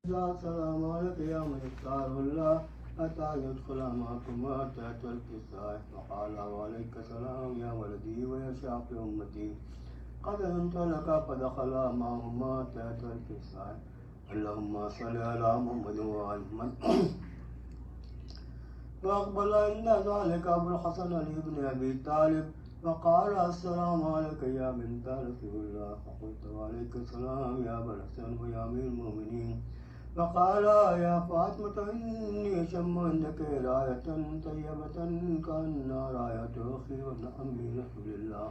السلام عليك يا من اختار الله أتى يدخل معكما تحت الكساء وقال وعليك السلام يا ولدي ويا شافي أمتي قد أنت لك فدخل معهما تحت الكساء اللهم صل على محمد وعلى محمد. فأقبل عند ذلك أبو الحسن علي بن أبي طالب وقال السلام عليك يا بنت رسول الله فقلت وعليك السلام يا أبا الحسن ويا أمير المؤمنين. فقال يا فاطمة إني أشم عندك راية طيبة كأنها راية أخي وابن عمي رسول الله.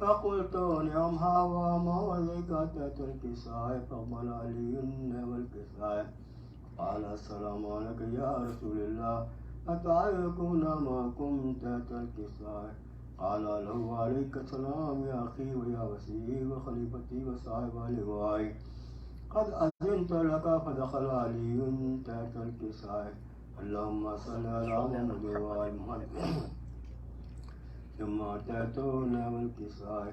فقلت نعمها وما وذيك تحت الكساء. فأقبل علي والكساء قال السلام عليك يا رسول الله أتى يكون معكم تحت الكساء. قال له عليك السلام يا أخي ويا وسيلي وخليفتي وصاحب لوائي قد أذنت لك. فدخل علي تحت الكساء. اللهم صل على محمد وعلى محمد. ثم أتيتنا بالكساء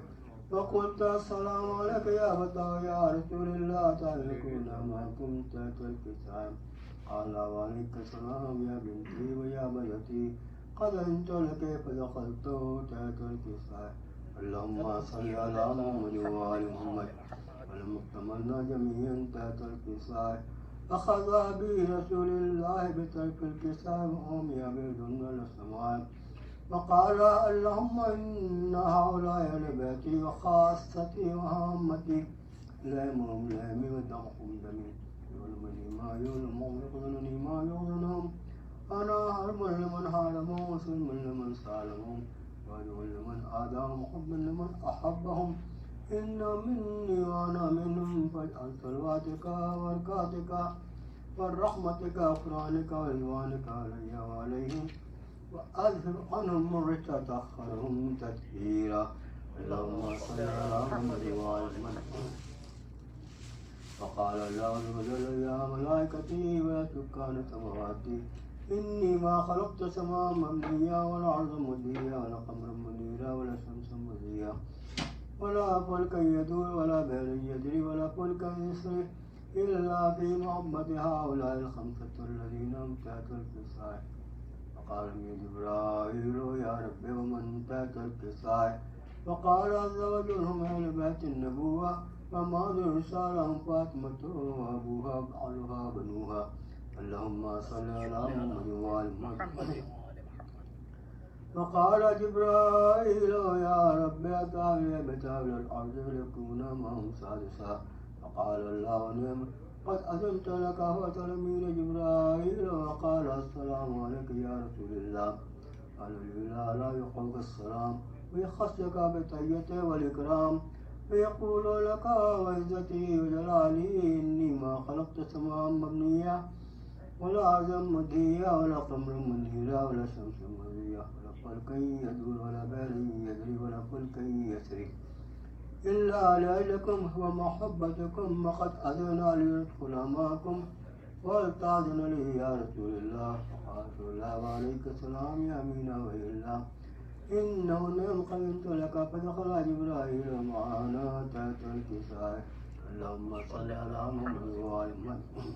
فقلت السلام عليك يا فتى يا رسول الله تعالكون معكم تحت الكساء. قال وعليك السلام يا بنتي ويا بنتي قد أنت لك. فدخلت تحت الكساء. اللهم صل على محمد وعلى محمد. ولم اكتملنا جميعا تحت الكساء. أخذ برسول الله بطرف الكساء وهم يبيدون على السماء وقال اللهم إن هؤلاء أهل بيتي وخاصتي وهامتي لا يمهم لامي ودمهم دمي يظلمني ما يظلمهم يقتلني ما يظلمهم. أنا حرم لمن حارمهم وسلم لمن سالمهم وعدو لمن آداهم وحب لمن أحبهم. إن مني وأنا منهم. فاجعل صلواتك وبركاتك ورحمتك وغفرانك ورضوانك علي وعليهم وأذهب عنهم الرجس وطهرهم تطهيرا. اللهم صل على محمد وعلى محمد. فقال الله عز وجل يا ملائكتي ويا سكان سماواتي إني ما خلقت سماء مبنيا ولا أرض مدنيا ولا قمرا منيرا ولا شمسا مضيا ولا فلكا يدور ولا بحر يجري ولا فلكا يسري إلا في محبة هؤلاء الخمسة الذين هم تحت الكساء. فقال من جبرائيل يا رب ومن تحت الكساء. وقال عز وجل هم أهل بيت النبوة ومعذ رسالهم فاطمة وأبوها بعلها بنوها. اللهم صل على محمد وعلى محمد. وقال جبرائيل يا رب أتاني بتابع الأرض ليكون معهم سادسا. فقال الله نعم قد أذنت لك. فتلمين جبرائيل وقال السلام عليك يا رسول الله. قال لا يقولك السلام ويخصك بالتحية والإكرام ويقول لك وعزتي وجلالي إني ما خلقت سماء مبنية ولا أرض مدنية ولا قمر منيرا ولا شمس مضية ولا فلكا يدور ولا بحر يجري ولا فلكا يسري إلا لأجلكم ومحبتكم وقد أذن لي أدخل معكم ولتأذن لي يا رسول الله. فقال رسول الله وعليك السلام يا أمين وإلا إنه نعم قلت لك. فدخل جبرائيل معنا تحت الكساء. اللهم صل على محمد وعلى محمد.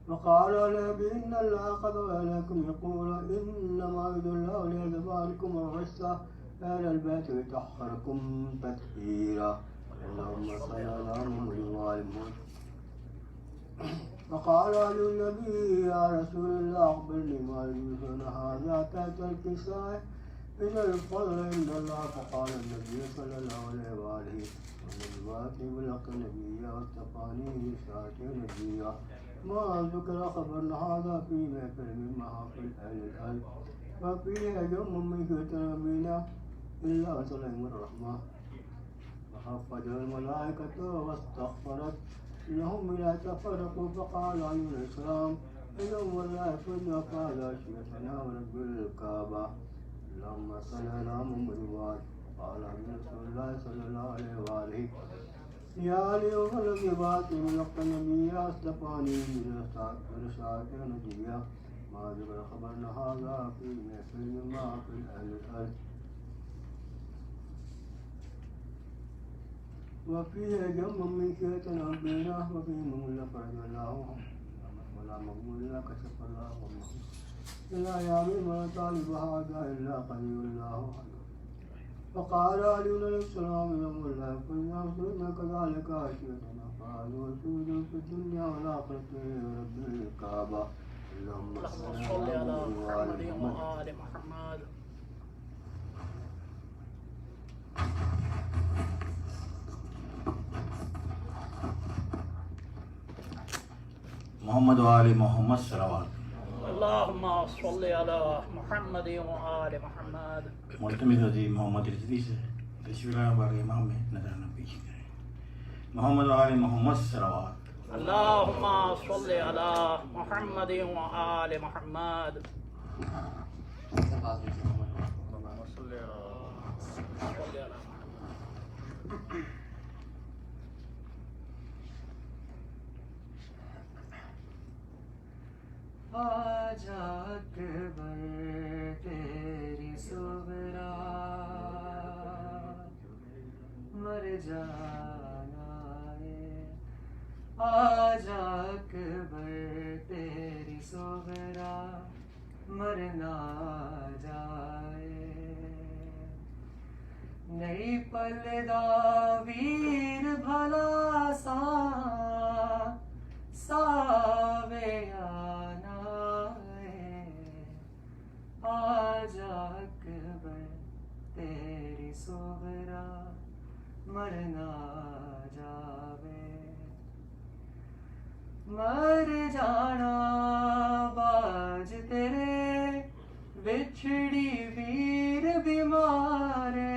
وقال النبي إن الله قد إليكم يقول إنما يريد الله ليذهب عنكم الرجس أهل البيت ويطهركم تطهيرا. اللهم صل على محمد وعلى محمد. فقال للنبي يا رسول الله أخبرني ما يجوزون هذا تحت الكساء إن الفضل عند الله. فقال النبي صلى الله عليه وآله ونبواتي بلق نبيا واستفاني بشارة نبيا ما ذكر خبرنا هذا في محفل من محافل أهل الأرض وفيه يوم من كتر نبينا إلا وسلم الرحمة وحفظ الملائكة واستغفرت إنهم لا تفرقوا. فقال عليه السلام إنهم لا يفرقون. وقال شيخنا ورب الكعبة اللهم صل على محمد وعلى. قال رسول الله صلى الله عليه وآله يا علي والذي بعث من وقت النبي اصطفاني من رسالة نبيا ما ذكر خبرنا هذا في محفل ما في أهل الأرض. وفيه جنب من شيطان بينه وبين لك رضي الله عنه ولا مقبول لك شف الله ومه إلا يامين ولا طالب هذا إلا قليل الله عنه فقال علي عليه السلام يوم الله كنا سنة كذلك عشيرتنا قالوا سود في الدنيا والآخرة رب الكعبة اللهم صل على محمد وآل محمد. محمد وآل محمد صلوات. اللهم صل على محمد وآل محمد. ملتمس عزیز محمد رضوی سے تشویرہ بار امام میں نظرانہ پیش کریں. محمد وآل محمد صلوات. اللهم صل على محمد وآل محمد. آج اکبر تیری سغرات مر جانا ہے. آج اکبر تیری سغرات مرنا جائے. نئی پلدا ویر بھلا ساوے آنا ہے. آج اکبر تیری سغرا مرنا جاوے. مر جانا باج تیرے بچھڑی ویر بیمارے.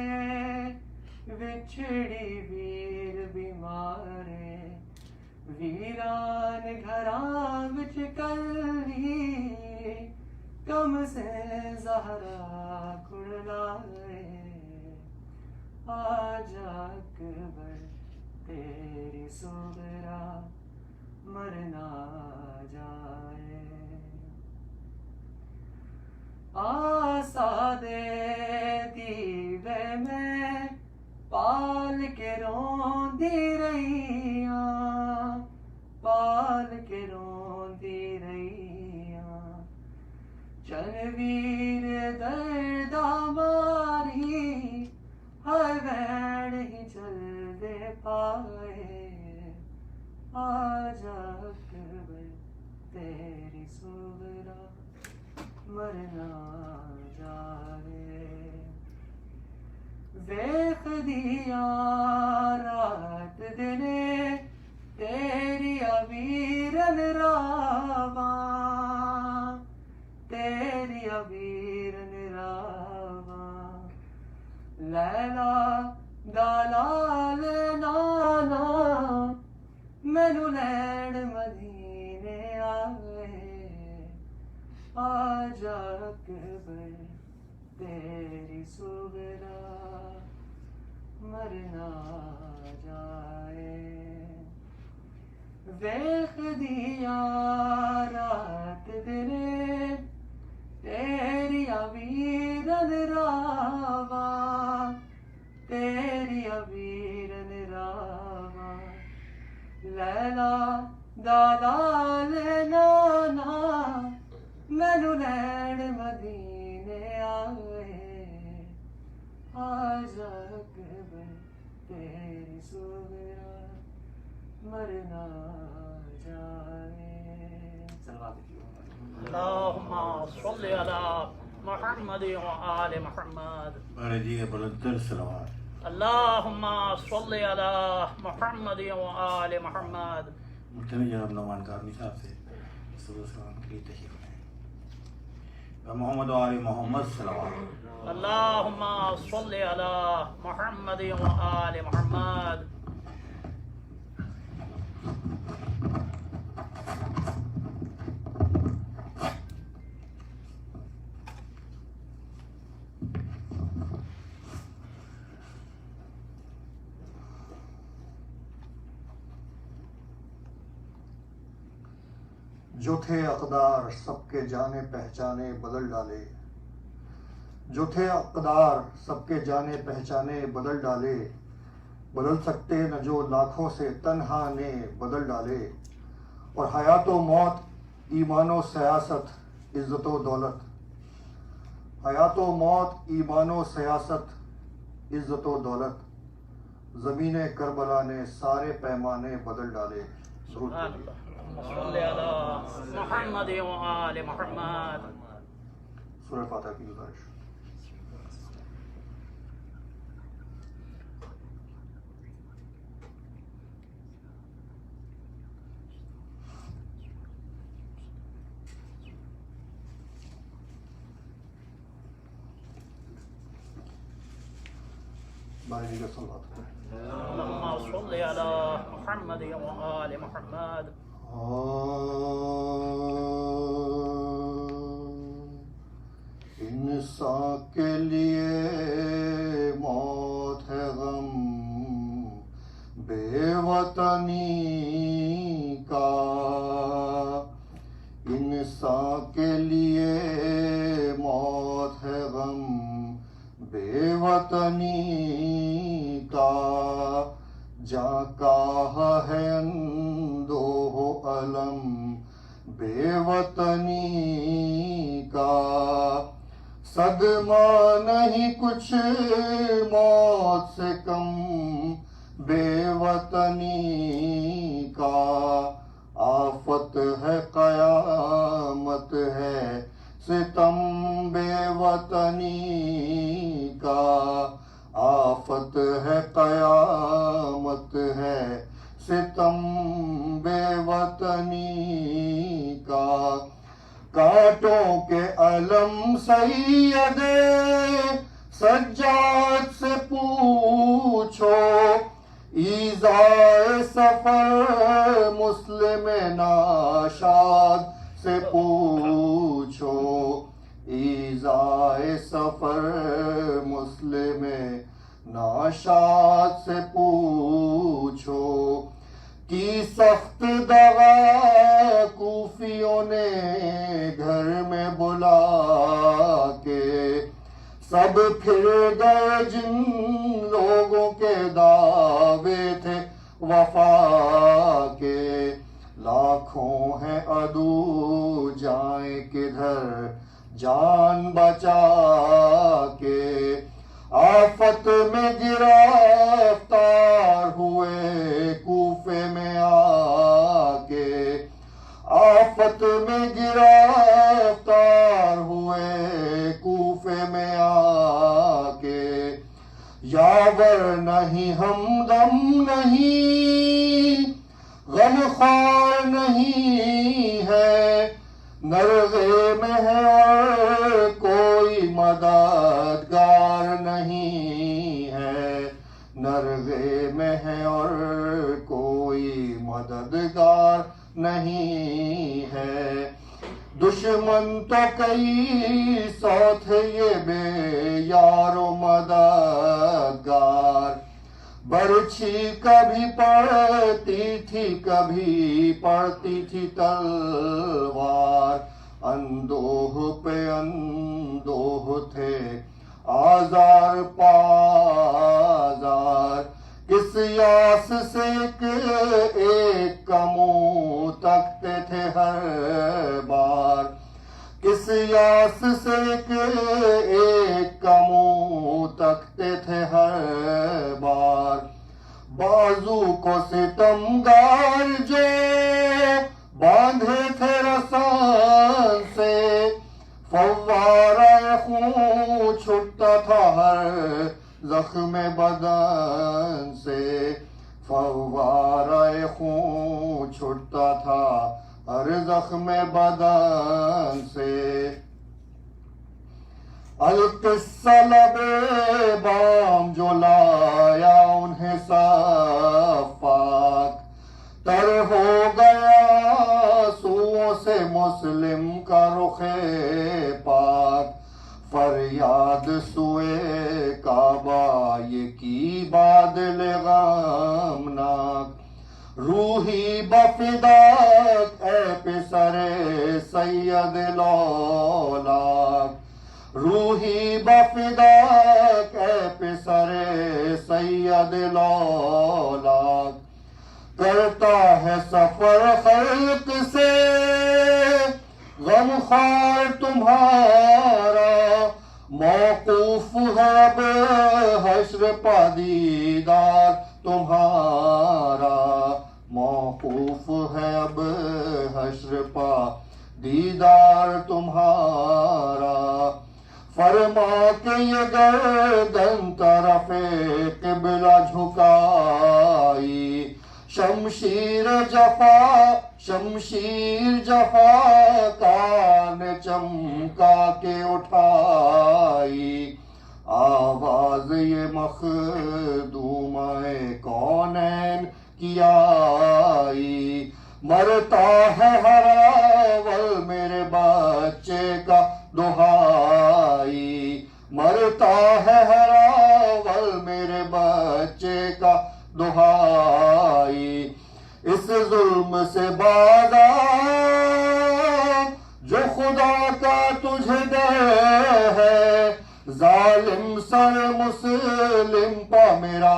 بچھڑی ویر بیمارے. ویران گھراں وچ کلی کم سے زہرا کھڑلائے. آج اکبر تیری سغرا مرنا جائے. آسادے دیوے میں پال کے روندی رہیاں. پال کے روندی رہیاں. چنویر دردہ ماری ہر وین ہی چل دے پائے. آج اکبر تیری سغرا مرنا جائے. ویخ دیا رات دنے تیری ویرن راواں. تیری ویرن راواں. لیلا دلال نانا مینو لین مدینے آئے. آج اکبر تیری سغرا مرنا جائے. ویخ دیا رات دنے تیری ویرن راواں. تیری ویرن راواں. لیلا دلال نانا مینو لین مدینے آئے. آج اکبر تیری سغرا مرنا جائے. اللهم صل على محمد وآل محمد. بارے جی بلندر صلوات. اللهم صل على محمد وآل محمد. ملتمس جناب نعمان کارمی صاحب سے صلی اللہ علیہ کے لیے تشریف لائیں. محمد وآل محمد صلوات. اللهم صل على محمد وآل محمد. جو تھے اقدار سب کے جانے پہچانے بدل ڈالے. جو تھے اقدار سب کے جانے پہچانے بدل ڈالے. بدل سکتے نہ جو لاکھوں سے تنہا نے بدل ڈالے، اور حیات و موت، ایمان و سیاست، عزت و دولت، حیات و موت، ایمان و سیاست، عزت و دولت، زمین کربلا نے سارے پیمانے بدل ڈالے. درود سبحان پڑھیے. اللہ. صلی علی محمد و آل محمد. سورہ فاتحہ کی گزارش. بارے جی کا صلوات کریں. اللہم صلی علی محمد و آل محمد. انسان کے لیے موت ہے غم بے وطنی کا، انسان کے لیے موت ہے غم بے وطنی کا، جہاں کا ہے اندوہ علم بے وطنی کا، صدمہ نہیں کچھ موت سے کم بے وطنی کا، آفت ہے قیامت ہے ستم بے وطنی کا، آفت ہے قیامت ہے ستم بے وطنی کا، کانٹوں کے علم سید سجاد سے پوچھو، ایذائے سفر مسلم ناشاد سے پوچھو، ایذائے سفر مسلم ناشاد سے پوچھو، کی سخت دغا کوفیوں نے گھر میں بلا کے، سب پھر گئے جن لوگوں کے دعوے تھے وفا کے، لاکھوں ہیں عدو جائیں کدھر جان بچا کے، آفت میں گرفتار ہوئے کوفے میں آ کے، آفت میں گرفتار ہوئے کوفے میں آ کے، یاور نہیں ہمدم نہیں غم خوار نہیں ہے، نرغے میں ہے اور کوئی مددگار نہیں ہے، نرغے میں ہے اور کوئی مددگار نہیں ہے، دشمن تو کئی سو تھے یہ بے یار و مددگار، برچھی کبھی پڑتی تھی کبھی پڑتی تھی تلوار، اندوہ پہ اندوہ تھے آزار پازار، کس یاس سے ایک کا منہ تکتے تھے ہر بار، کس یاس سے ایک کا منہ تکتے تھے ہر بار، بازو کو ستمگار جو باندھے تھے رسان سے، فوارہ خون چھٹتا تھا ہر زخم بدن سے، فوارہ خون چھٹتا تھا ہر زخم بدن سے، القصہ لب بام جو لایا انہیں صفاک، تر ہو گیا سوؤں سے مسلم کا رخ پاک، فریاد سوئے کعبہ یہ کی بادل غمناک، روحی بفداک اے پسر سید لولاک، روحی بفداک اے پسر سید الاولاق کرتا ہے سفر خلق سے غمخوار تمہارا موقوف ہے اب حشر پا دیدار تمہارا موقوف ہے اب حشر پا دیدار تمہارا فرما کے یہ گردن طرف قبلہ جھکائی شمشیر جفا کان چمکا کے اٹھائی آواز یہ مخدومہ کونین کی آئی مرتا ہے ہر اول میرے بچے کا دہائی مرتا ہے ہر اول میرے بچے کا دہائی اس ظلم سے باز آ جو خدا کا تجھے ڈر ہے ظالم سر مسلم پا میرا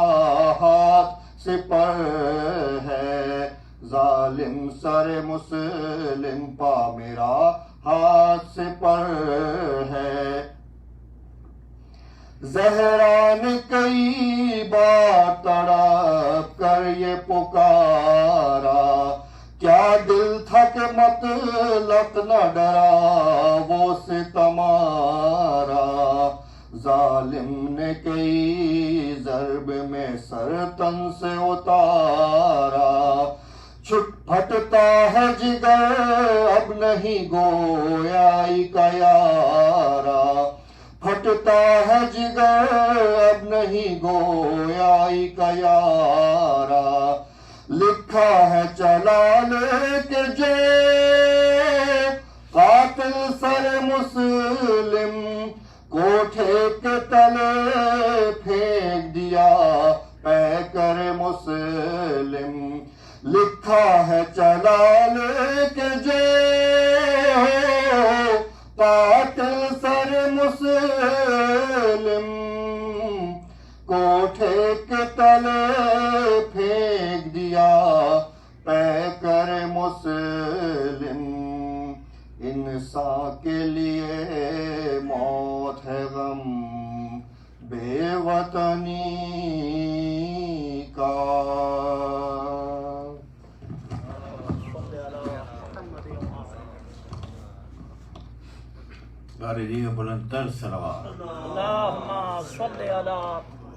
ہاتھ سپر ہے ظالم سر مسلم پا میرا ہاتھ سپر ہے زہرا نے کئی بار تڑپ کر یہ پکارا کیا دل تھا کہ مطلق نہ ڈرا وہ ستمارا ظالم نے کئی ضرب میں سر تن سے اتارا چھٹ پھٹتا ہے جگر اب نہیں گویائی کا یارا پھٹتا ہے جگر اب نہیں گویائی کا یارا لکھا ہے چلا لے کے جے قاتل سر مسلم کوٹھے کے تلے پھینک دیا پے کر مسلم لکھا ہے چلا لے کے جے قاتل سر مسلم کوٹھے کے تلے پھینک دیا پے کر مسلم انسان کے لیے موت ہے غم بے وطنی کا باردی بلند تر صلوات اللهم صل على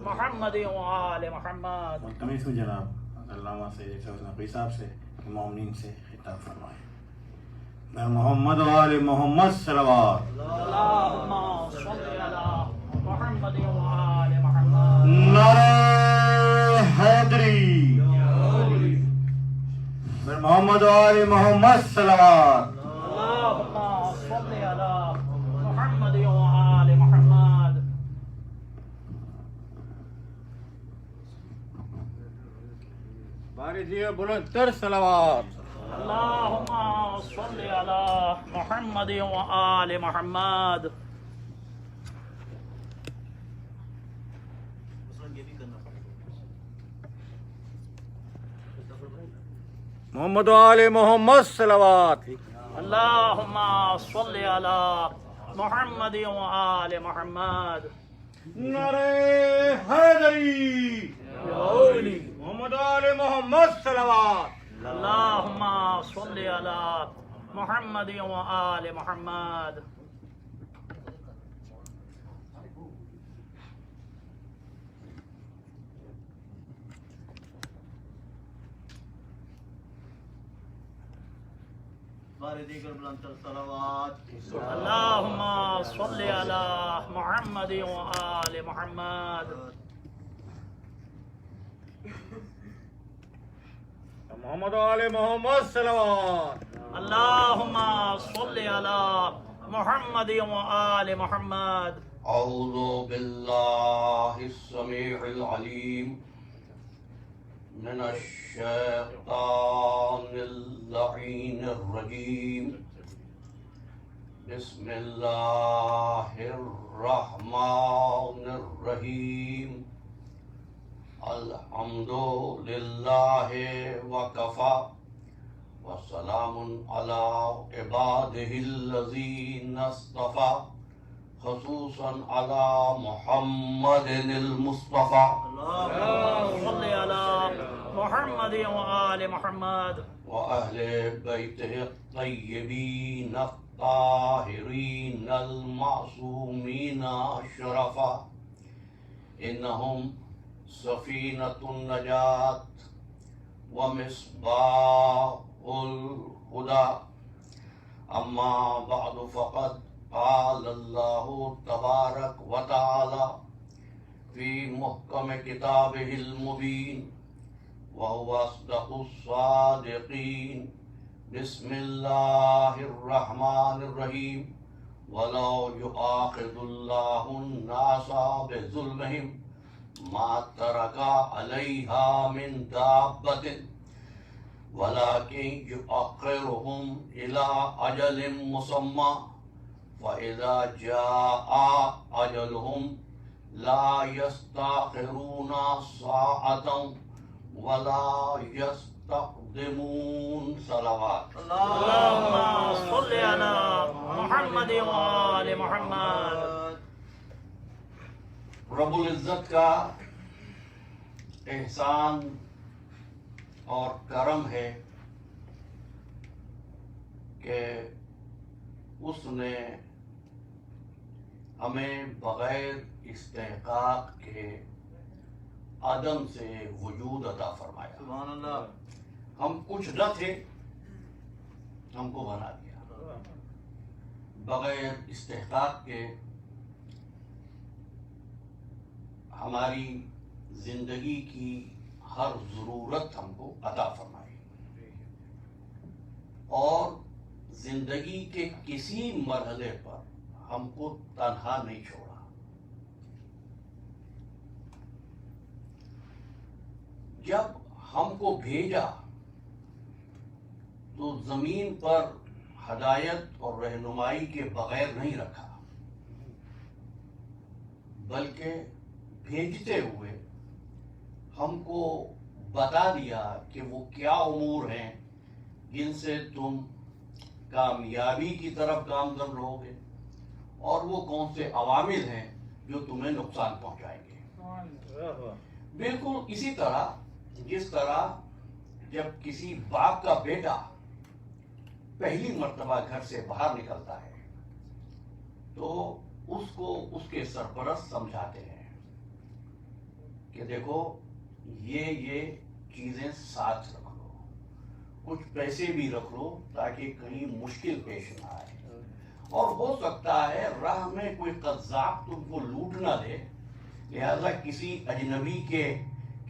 محمد وآل محمد. ملتمس ہوں جناب علامہ سید نقوی صاحب سے کہ مومنین سے خطاب فرمائیں. میں محمد و آل محمد صلوات. اللهم صل على محمد وآل محمد. نعرہ حیدری. میں محمد و آل محمد صلوات. اللهم صل على محمد وآل محمد. باردی بلند تر صلوات. اللهم صل على محمد وآل محمد. محمد و آل محمد صلوات. اللهم صل على محمد وآل محمد. نعرہ حیدری. محمد و آل محمد صلوات. اللهم صل على محمد وآل محمد. اللهم صل على محمد وآل محمد. محمد و آل محمد صلوات. اللهم صل على محمد وآل محمد. أعوذ بالله السميع العليم من الشيطان اللعين الرجيم. بسم الله الرحمن الرحيم. الحمد للہ وکفا وسلام علی عبادہ الذین اصطفى خصوصا علی محمد المصطفى اللهم صل على محمد وآل محمد وأهل بيته الطيبين الطاهرين المعصومين الشرفاء إنهم سفينة النجاة ومصباح الهدى أما بعد فقد قال الله تبارك وتعالى في محكم كتابه المبين وهو أصدق الصادقين بسم الله الرحمن الرحيم ولو يؤاخذ الله الناس بظلمهم ما ترك عليها من دابة ولكن يؤخرهم إلى أجل مسمى فإذا جاء أجلهم لا يستأخرون ساعة ولا يستقدمون صلوات اللهم صل على محمد وآل محمد. رب العزت کا احسان اور کرم ہے کہ اس نے ہمیں بغیر استحقاق کے عدم سے وجود عطا فرمایا. سبحان اللہ. ہم کچھ نہ تھے، ہم کو بنا دیا. بغیر استحقاق کے ہماری زندگی کی ہر ضرورت ہم کو عطا فرمائی اور زندگی کے کسی مرحلے پر ہم کو تنہا نہیں چھوڑا. جب ہم کو بھیجا تو زمین پر ہدایت اور رہنمائی کے بغیر نہیں رکھا، بلکہ بھیجتے ہوئے ہم کو بتا دیا کہ وہ کیا امور ہیں جن سے تم کامیابی کی طرف گامزن رہو گے اور وہ کون سے عوامل ہیں جو تمہیں نقصان پہنچائیں گے. بالکل اسی طرح جس طرح جب کسی باپ کا بیٹا پہلی مرتبہ گھر سے باہر نکلتا ہے تو اس کو اس کے سرپرست سمجھاتے ہیں کہ دیکھو یہ چیزیں ساتھ رکھ لو، کچھ پیسے بھی رکھ لو تاکہ کہیں مشکل پیش نہ آئے، اور ہو سکتا ہے راہ میں کوئی قذاب تم کو لوٹ نہ دے، لہذا کسی اجنبی کے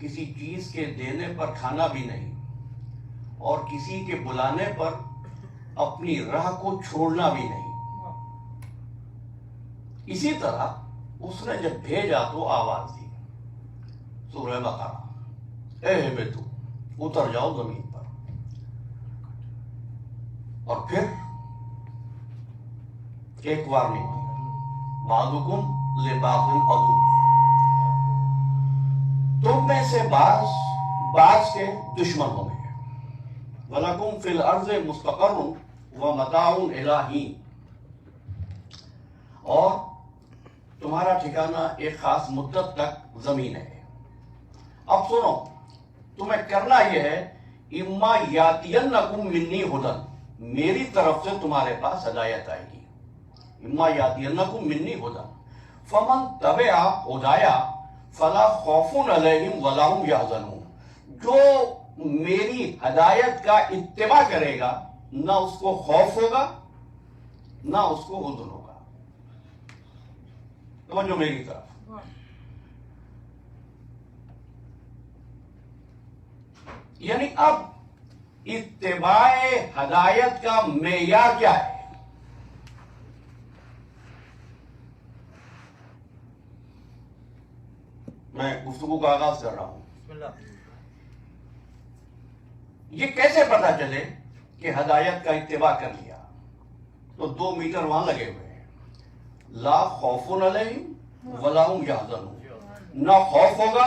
کسی چیز کے دینے پر کھانا بھی نہیں اور کسی کے بلانے پر اپنی راہ کو چھوڑنا بھی نہیں. اسی طرح اس نے جب بھیجا تو آواز دی، سورہ بقرہ، اے بیٹو اتر جاؤ زمین پر، اور پھر ایک وارننگ، بعضکم لبعض عدو، تم میں سے بعض کے دشمن ہوں گے. وَلَكُمْ فِي الْأَرْضِ مُسْتَقَرٌّ وَمَتَاعٌ إِلَىٰ حِينٍ، اور تمہارا ٹھکانہ ایک خاص مدت تک زمین ہے. اب سنو، تمہیں کرنا یہ ہے، اِمَّا يَأْتِيَنَّكُم مِّنِّي هُدًى، میری طرف سے تمہارے پاس ہدایت آئے گی. اِمَّا يَأْتِيَنَّكُم مِّنِّي هُدًى فَمَن تَبِعَ هُدَايَ فَلَا خَوْفٌ عَلَيْهِمْ وَلَا هُمْ يَحْزَنُونَ، جو میری ہدایت کا اتباع کرے گا نہ اس کو خوف ہوگا نہ اس کو حزن ہوگا. توجہ میری طرف. یعنی اب اتباع ہدایت کا معیار کیا ہے؟ میں گفتگو کا آغاز کر رہا ہوں. یہ کیسے پتا چلے کہ ہدایت کا اتباع کر لیا؟ تو 2 میٹر وہاں لگے ہوئے ہیں، لا خوف علیہم ولا ہم یحزنون، نہ خوف ہوگا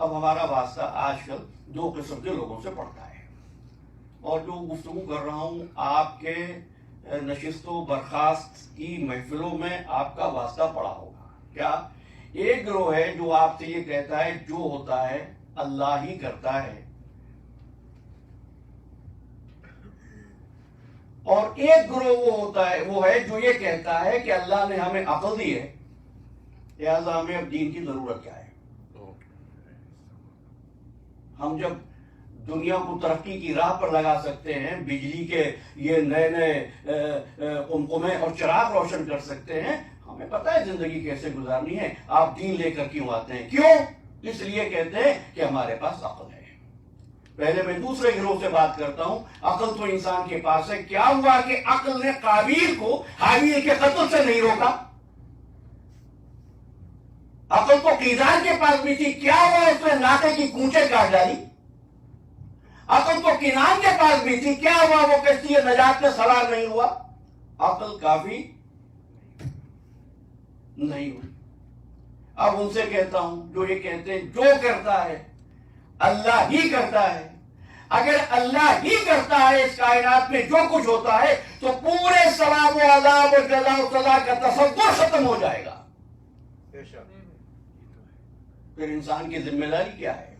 اب ہمارا واسطہ آج کل دو قسم کے لوگوں سے پڑتا ہے، اور جو گفتگو کر رہا ہوں آپ کے نشست و برخاست کی محفلوں میں آپ کا واسطہ پڑا ہوگا. کیا ایک گروہ ہے جو آپ سے یہ کہتا ہے جو ہوتا ہے اللہ ہی کرتا ہے، اور ایک گروہ وہ ہے جو یہ کہتا ہے کہ اللہ نے ہمیں عقل دی ہے لہذا ہمیں اب دین کی ضرورت کیا ہے. ہم جب دنیا کو ترقی کی راہ پر لگا سکتے ہیں، بجلی کے یہ نئے نئے قمقمے اور چراغ روشن کر سکتے ہیں، ہمیں پتہ ہے زندگی کیسے گزارنی ہے، آپ دین لے کر کیوں آتے ہیں؟ کیوں؟ اس لیے کہتے ہیں کہ ہمارے پاس عقل ہے. پہلے میں دوسرے گروہ سے بات کرتا ہوں. عقل تو انسان کے پاس ہے، کیا ہوا کہ عقل نے قابیل کو حابیل کے قتل سے نہیں روکا؟ عقل تو قیدار کے پاس بھی تھی، کیا ہوا اس نے ناکے کی کونچے کاٹ ڈالی؟ عقل تو کنان کے پاس بھی تھی، کیا ہوا وہ کشتی نجات میں سوار نہیں ہوا؟ عقل کافی نہیں ہوئی. اب ان سے کہتا ہوں جو یہ کہتے ہیں جو کرتا ہے اللہ ہی کرتا ہے. اگر اللہ ہی کرتا ہے اس کائنات میں جو کچھ ہوتا ہے تو پورے ثواب و عذاب اور جزا و سزا کا تصور ختم ہو جائے گا. پھر انسان کی ذمہ داری کیا ہے؟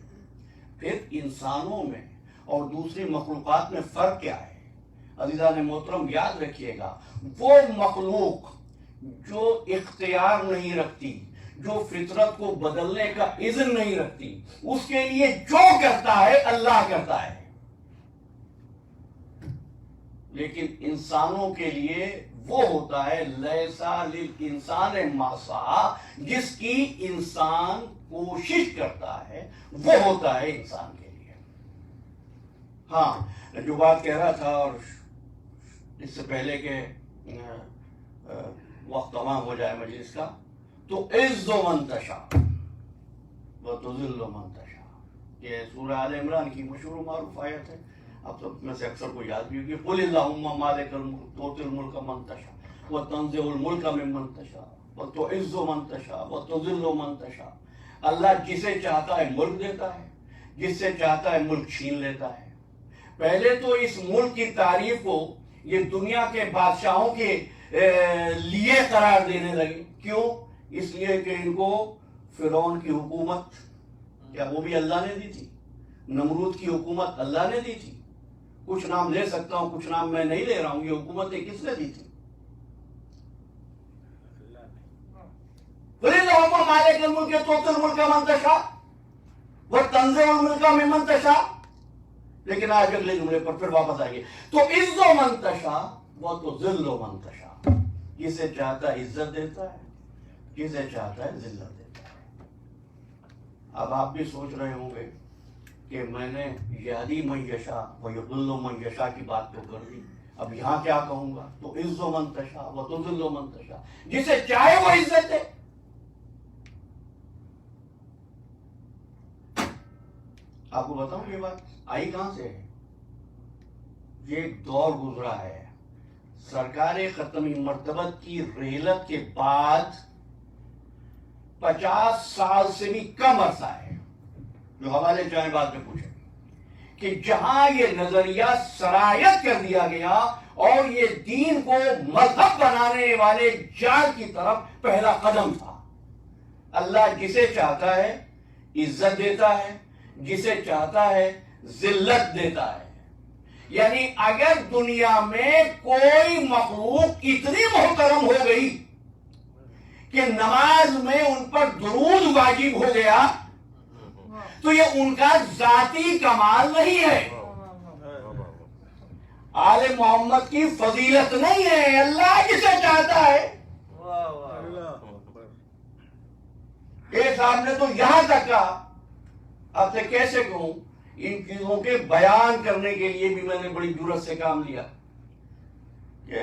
پھر انسانوں میں اور دوسری مخلوقات میں فرق کیا ہے؟ عزیزان محترم یاد رکھیے گا، وہ مخلوق جو اختیار نہیں رکھتی، جو فطرت کو بدلنے کا اذن نہیں رکھتی، اس کے لیے جو کرتا ہے اللہ کرتا ہے. لیکن انسانوں کے لیے وہ ہوتا ہے لیسا للانسان ما سعی، جس کی انسان کوشش کرتا ہے وہ ہوتا ہے انسان کے لیے. ہاں جو بات کہہ رہا تھا، اور اس سے پہلے کہ وقت تمام ہو جائے مجلس کا، تو عز من تشاء و تذل من تشاء، یہ سورہ آل عمران کی مشہور و معروف آیت ہے. اب تو میں سے اکثر کو یاد بھی ہوگی. قل اللہم مالک الملک تؤتی الملک من تشاء و تنزع الملک ممن تشاء و تعز من تشاء و تذل من تشاء. اللہ جسے چاہتا ہے ملک دیتا ہے، جس سے چاہتا ہے ملک چھین لیتا ہے. پہلے تو اس ملک کی تعریف کو یہ دنیا کے بادشاہوں کے لیے قرار دینے لگے. کیوں؟ اس لیے کہ ان کو فرعون کی حکومت کیا وہ بھی اللہ نے دی تھی، نمرود کی حکومت اللہ نے دی تھی. کچھ نام لے سکتا ہوں، کچھ نام میں نہیں لے رہا ہوں. یہ حکومتیں کس نے دی تھی؟ قل اللہم مالک الملک تؤتی الملک من تشاء و تنزع الملک ممن تشاء. لیکن آج اگلے جملے پر پھر واپس آئیے. تو عز من تشاء و تذل من تشاء، جسے چاہتا ہے عزت دیتا ہے، جسے چاہتا ہے ذلت دیتا ہے. اب آپ بھی سوچ رہے ہوں گے کہ میں نے یہدی من یشاء و یضل من یشاء کی بات تو کر دی، اب یہاں کیا کہوں گا؟ تو عز من تشاء و تذل من تشاء، جسے چاہے وہ عزت دے. آپ کو بتاؤں یہ بات آئی کہاں سے ہے؟ یہ ایک دور گزرا ہے. سرکار ختم مرتبت کی رحلت کے بعد 50 سال سے بھی کم عرصہ ہے، جو حوالے چاہیں بعد میں پوچھیں، کہ جہاں یہ نظریہ سرایت کر دیا گیا اور یہ دین کو مذہب بنانے والے جال کی طرف پہلا قدم تھا. اللہ جسے چاہتا ہے عزت دیتا ہے، جسے چاہتا ہے ذلت دیتا ہے. یعنی اگر دنیا میں کوئی مخلوق اتنی محترم ہو گئی کہ نماز میں ان پر درود واجب ہو گیا تو یہ ان کا ذاتی کمال نہیں ہے، آل محمد کی فضیلت نہیں ہے. اللہ جسے چاہتا ہے. ایک صاحب نے تو یہاں تک کہا، اب سے کیسے کہوں، ان چیزوں کے بیان کرنے کے لیے بھی میں نے بڑی جرات سے کام لیا، کہ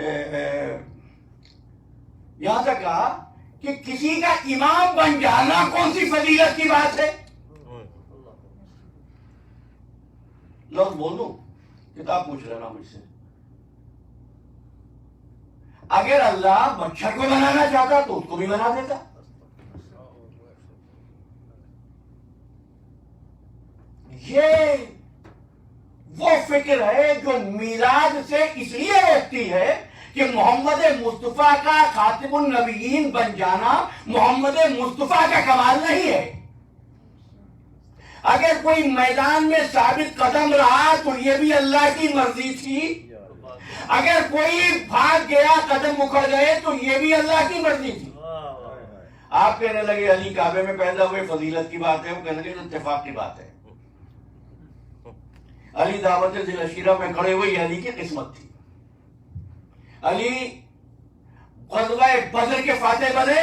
یہاں تک کہا کہ کسی کا امام بن جانا کون سی فضیلت کی بات ہے؟ لفظ بول دوں، کتاب پوچھ لینا مجھ سے. اگر اللہ مچھر کو بنانا چاہتا تو اس کو بھی بنا دیتا. یہ وہ فکر ہے جو میلاد سے اس لیے روکتی ہے کہ محمد مصطفیٰ کا خاتم النبیین بن جانا محمد مصطفیٰ کا کمال نہیں ہے. اگر کوئی میدان میں ثابت قدم رہا تو یہ بھی اللہ کی مرضی تھی. اگر کوئی بھاگ گیا قدم اکھڑ گئے تو یہ بھی اللہ کی مرضی تھی. آپ کہنے لگے علی کعبے میں پیدا ہوئے فضیلت کی بات ہے، وہ کہنے لگے اتفاق کی بات ہے. علی دعوت ذی العشیرہ میں کھڑے ہوئے یہ علی کی قسمت تھی. علی غزوہ بدر کے فاتح بنے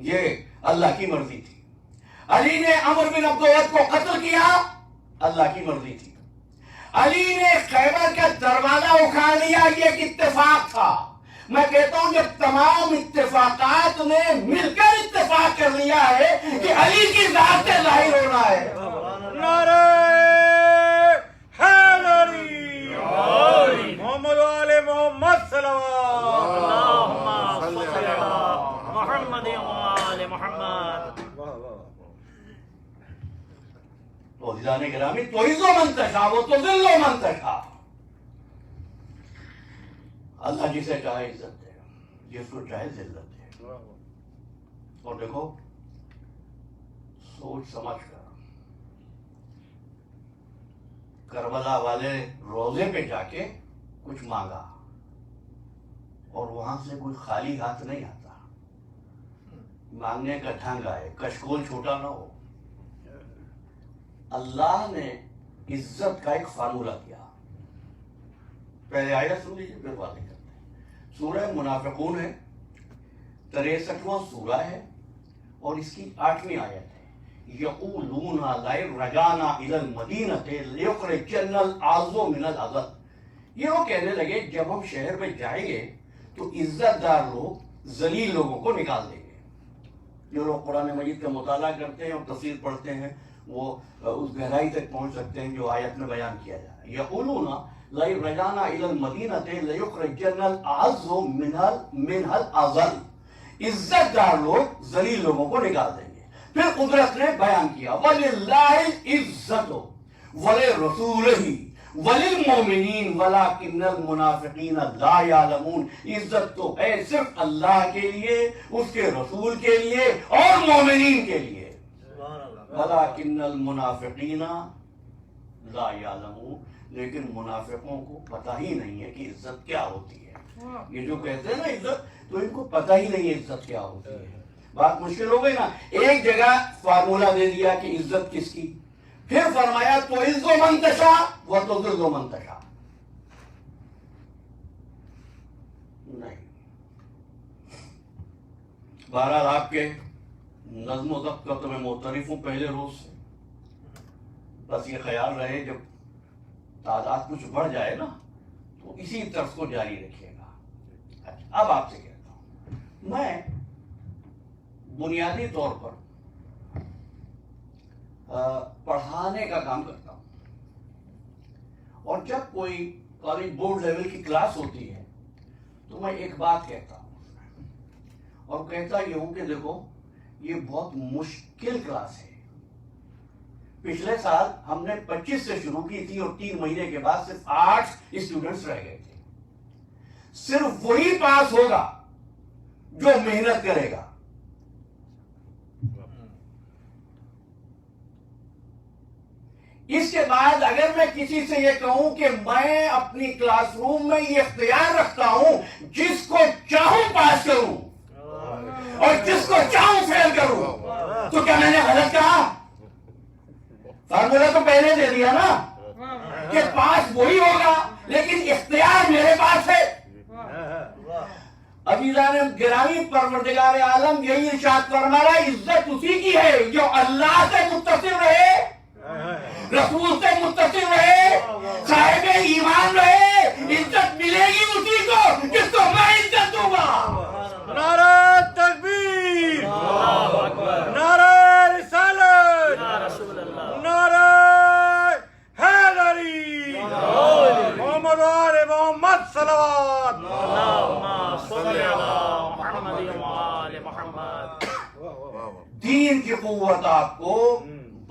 یہ اللہ کی مرضی تھی. علی نے عمر بن عبدالعزیز کو قتل کیا اللہ کی مرضی تھی. علی نے خیبر کا دروازہ اکھاڑ لیا یہ ایک اتفاق تھا. میں کہتا ہوں جب تمام اتفاقات نے مل کر اتفاق کر لیا ہے کہ علی کی ذات سے ظاہر ہونا ہے. نعرہ حیدری محمد والے محمد صلوات اللہم صلی علی محمد وآل محمد. تو عزیزان گرامی تو عزو منتشا وہ تو ذل و منتشا. اللہ جسے چاہے عزت دے، جس کو چاہے ذلت دے. اور دیکھو سوچ سمجھ کر کربلا والے روزے پہ جا کے کچھ مانگا اور وہاں سے کوئی خالی ہاتھ نہیں آتا. مانگنے کا ڈھنگ آئے، کشکول چھوٹا نہ ہو. اللہ نے عزت کا ایک فارمولہ دیا. پہلے آیت سن لیجیے پھر باتیں کرتے ہیں. سورہ منافقون ہے، 63واں سورہ ہے اور اس کی 8ویں آیت ہے. یقولون لئن رجعنا الی المدینۃ لیخرجن الاعز من الاذل. یہ وہ کہنے لگے جب ہم شہر میں جائیں گے تو عزت دار لوگ ذلیل لوگوں کو نکال دیں گے. جو لوگ قرآن مجید کا مطالعہ کرتے ہیں اور تفسیر پڑھتے ہیں وہ اس گہرائی تک پہنچ سکتے ہیں جو آیت میں بیان کیا جا رہا ہے. یقولون لئن رجعنا الی المدینۃ لیخرجن الاعز من الاذل. عزت دار لوگ ذلیل لوگوں کو نکال دیں گے. پھر قدرت نے بیان کیا وَلِلَّهِ الْعِزَّةُ وَلِرَسُولِهِ وَلِلْمُؤْمِنِينَ وَلَكِنَّ الْمُنَافِقِينَ لَا يَعْلَمُونَ. عزت تو ہے صرف اللہ کے لیے، اس کے رسول کے لیے اور مومنین کے لیے. وَلَكِنَّ الْمُنَافِقِينَ لَا يَعْلَمُونَ. لیکن منافقوں کو پتہ ہی نہیں ہے کہ عزت کیا ہوتی ہے. یہ جو کہتے ہیں نا عزت، تو ان کو پتہ ہی نہیں ہے عزت کیا ہوتی ہے. بات مشکل ہو گئی نا. ایک جگہ فارمولہ دے دیا کہ عزت کس کی، پھر فرمایا تو عز و منتشا و تو ذل و منتشا. نہیں. بہرحال آپ کے نظم و ضبط کا تو میں معترف ہوں پہلے روز سے. بس یہ خیال رہے جب تعداد کچھ بڑھ جائے نا تو اسی طرف کو جاری رکھیے گا. اب آپ سے کہتا ہوں، میں بنیادی طور پر پڑھانے کا کام کرتا ہوں اور جب کوئی کالج بورڈ لیول کی کلاس ہوتی ہے تو میں ایک بات کہتا ہوں اور کہتا یہ ہوں کہ دیکھو یہ بہت مشکل کلاس ہے. پچھلے سال ہم نے 25 سے شروع کی تھی اور 3 مہینے کے بعد صرف 8 اسٹوڈنٹس رہ گئے تھے. صرف وہی پاس ہوگا جو محنت کرے گا. اس کے بعد اگر میں کسی سے یہ کہوں کہ میں اپنی کلاس روم میں یہ اختیار رکھتا ہوں جس کو چاہوں پاس کروں اور جس کو چاہوں فیل کروں، تو کیا میں نے غلط کہا؟ فارمولہ تو پہلے دے دیا نا کہ پاس وہی ہوگا لیکن اختیار میرے پاس ہے. عزیزان گرامی پروردگار عالم یہی ارشاد فرما رہا ہے عزت اسی کی ہے جو اللہ سے متصل رہے، رسول سے متصل رہے، صاحب ایمان رہے. عزت ملے گی اسی کو جس کو میں عزت دوں گا. نعرہ تکبیر، نعرہ رسالت، نعرہ حیدری، محمد والے محمد صلوات. اللہم صلی علی محمد وآل محمد. دین کی قوت آپ کو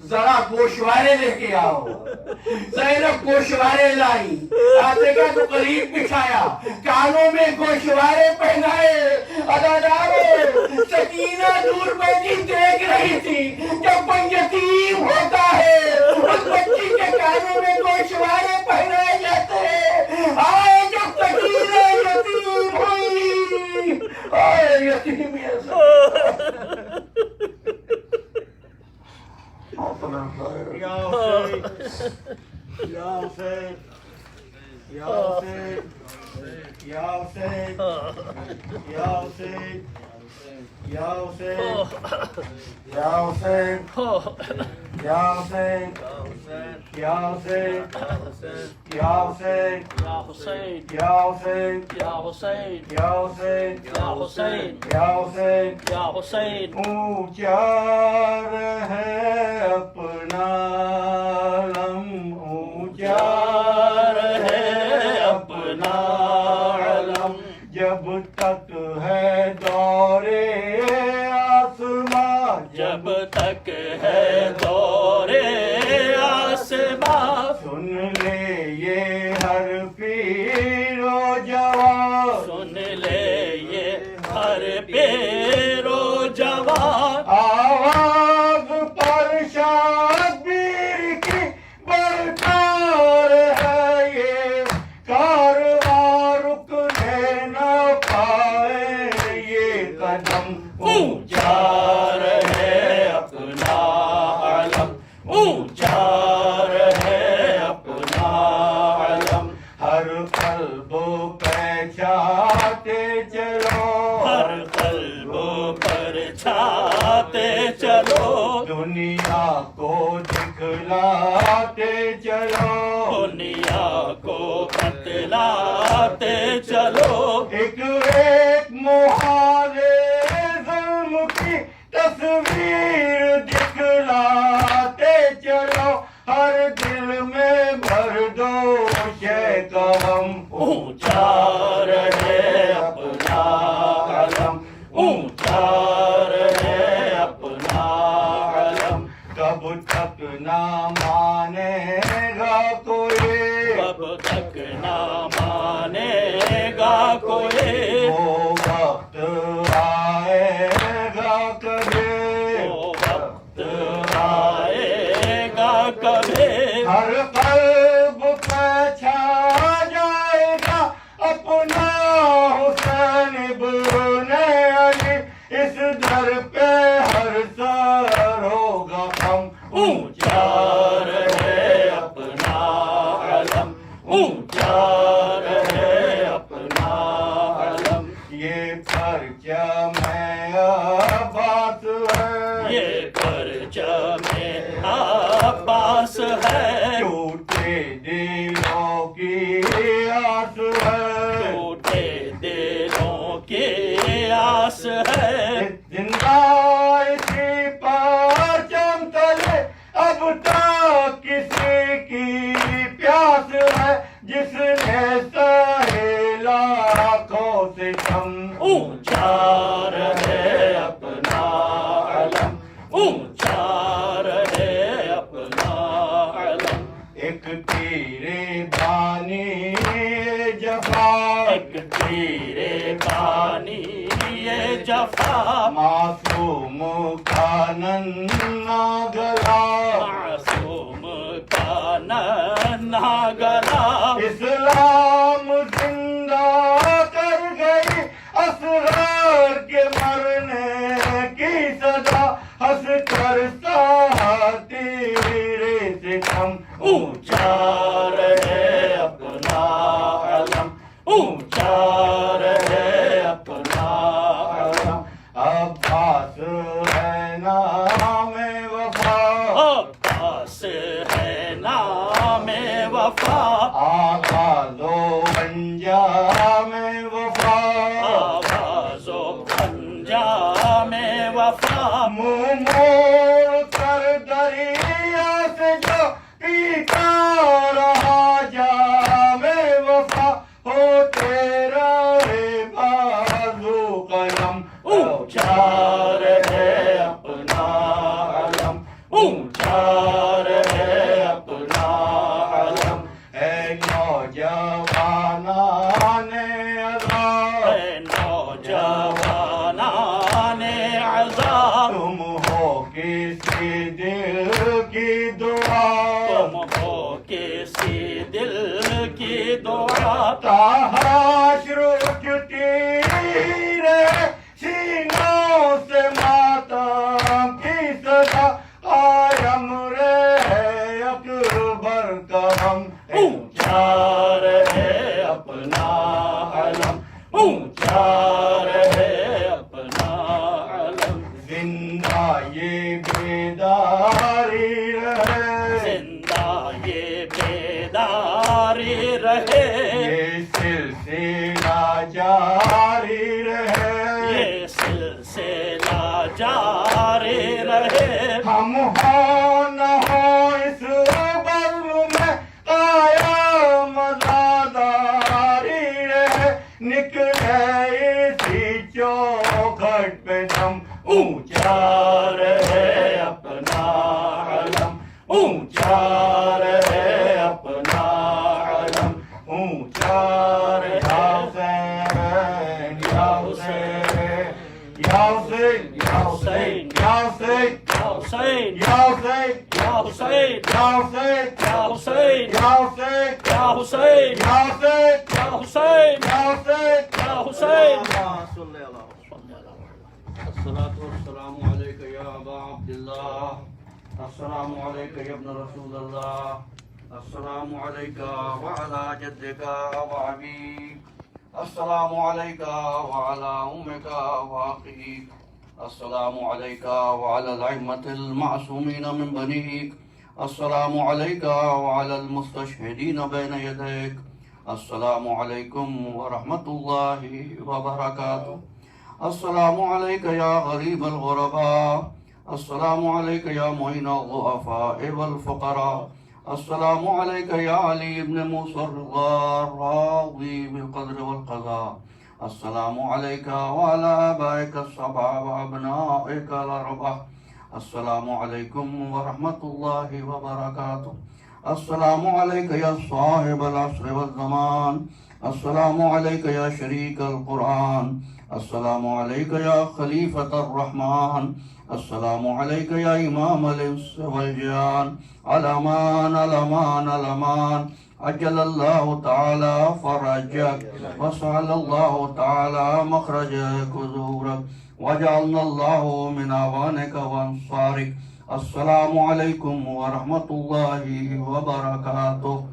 ذرا گوشوارے لے کے آؤ. زینب گوشوارے لائی, عاتقہ کو قریب بٹھایا, کانوں میں گوشوارے پہنائے. ادادارو, سکینہ دور بیٹھی دیکھ رہی تھی جب کوئی یتیم ہوتا ہے اس بچی کے کانوں میں گوشوارے پہنائے جاتے ہیں. آئے جب سکینہ یتیم ہوئی, آئے یتیم یا حسین یا حسین یا حسین یا حسین یا حسین یا حسین یا حسین یا حسین یا حسین یا حسین یا حسین یا حسین یا حسین یا حسین یا حسین یا حسین یا حسین. اونچا رہے اپنا علم, اونچا رہے اپنا علم, جب تک ہے دورے آسمان, جب تک ہے دورے آسمان, سن لے یہ ہر پیر و جوان, سن لے یہ ہر پیر و جوان. آواز پر شبیر کی برکار ہے, یہ کارواں رکنے نہ پائے, یہ قدم اونچا رہے اپنا علم, اونچا رہے اپنا علم, ہر قلب پہچاتے چلو, ہر قلب پر چھاتے چلو, دنیا کو دکھلاتے چلو, دنیا کو بتلاتے چلو. ایک ایک محاذ ظلم کی تصویر دکھلاتے چلو, ہر دل میں بھر دو شے کا غم, اونچا رہے اپنا علم, اونچا رہے اپنا علم, کب تک نہ مانے گا کوئی, کب تک نہ مانے گا کوئی, وہ وقت آئے گا کبھی, وہ وقت آئے گا کبھی, ہر قلب پہ چھا جائے گا اپنا حسین ابن علی, اس در پہ ہر سر ہوگا غم, اونچا رہے اپنا علم, اونچا رہے اپنا علم. یہ پرچم عباس ہے, یہ پرچم عباس ہے, ٹوٹے دلوں کی آس ہے, ٹوٹے دلوں کی آس ہے, زندہ اسی پرچم تلے اب تک کسی کی پیاس ہے, جس نے سہے لاکھوں سے کم, اونچا رہے اپنا علم, اونچا رہے اپنا علم. ایک تیرے بانی جفا, ایک تیرے بانی یہ جفا, معصوم کا ننھا گلا, معصوم کا ننھا گلا, اسلام زندہ کر گئی اصغر کے مرنے کی صدا, ہنس کر سہا تیرے سے کم, اونچا رہے اپنا علم, اونچا رہے اپنا علم. عباس ہے نام وفا, عباس ہے نام وفا, آغاز و انجام وفا, آواز و انجام وفا, منہ موڑ کر دریا سے جو پیتا رہا جام وفا, ہو تیرا ہے بازو قلم, اونچا رہے اپنا علم, اونچا کسی دل کی دعا تم ہو کسی دل کی دعا حشر اٹھتی رہے سینوں سے ماتم کی صدا آئے امر اکبر کا ہم اونچا رہے اپنا علم، اونچا رہے اپنا علم، زندہ یہ بیداری رہے زندہ یہ بیداری رہے، یہ سلسلہ جاری رہے یہ سلسلہ جاری رہے، ہم ہو نہ ہو اس بزم میں قائم مزاداری رہے نکلے اسی چوکھٹ پہ دم اونچا رہے اپنا علم، اونچا رہے اپنا علم، اونچا رہے یا حسین یا حسین یا حسین یا حسین یا حسین یا حسین یا حسین یا حسین یا حسین یا یا حسین حسین یا حسین یا حسین یا حسین یا حسین الصلاة والسلام عليك يا أبا عبد الله السلام عليك يا ابن رسول الله السلام عليك وعلى جدك وأبيك السلام عليك وعلى أمك وأخيك السلام عليك وعلى الأئمة المعصومين من بنيك السلام عليك وعلى المستشهدين بين يديك السلام عليكم ورحمة الله وبركاته السلام عليك يا غريب الغرباء السلام عليك يا معين الضعفاء والفقراء السلام عليك يا علي بن موسى الرضا الراضي بالقدر والقضاء السلام عليك وعلى آبائك السبع وأبنائك الأربع السلام عليكم ورحمة الله وبركاته السلام عليك يا صاحب العصر والزمان السلام عليك يا شريك القرآن السلام عليك يا خليفة الرحمن السلام عليك يا إمام الإنس والجان الأمان الأمان الأمان عجل الله تعالى فرجك وسهل الله تعالى مخرجك وزورك وجعلنا الله من أعوانك وأنصارك السلام عليكم ورحمة الله وبركاته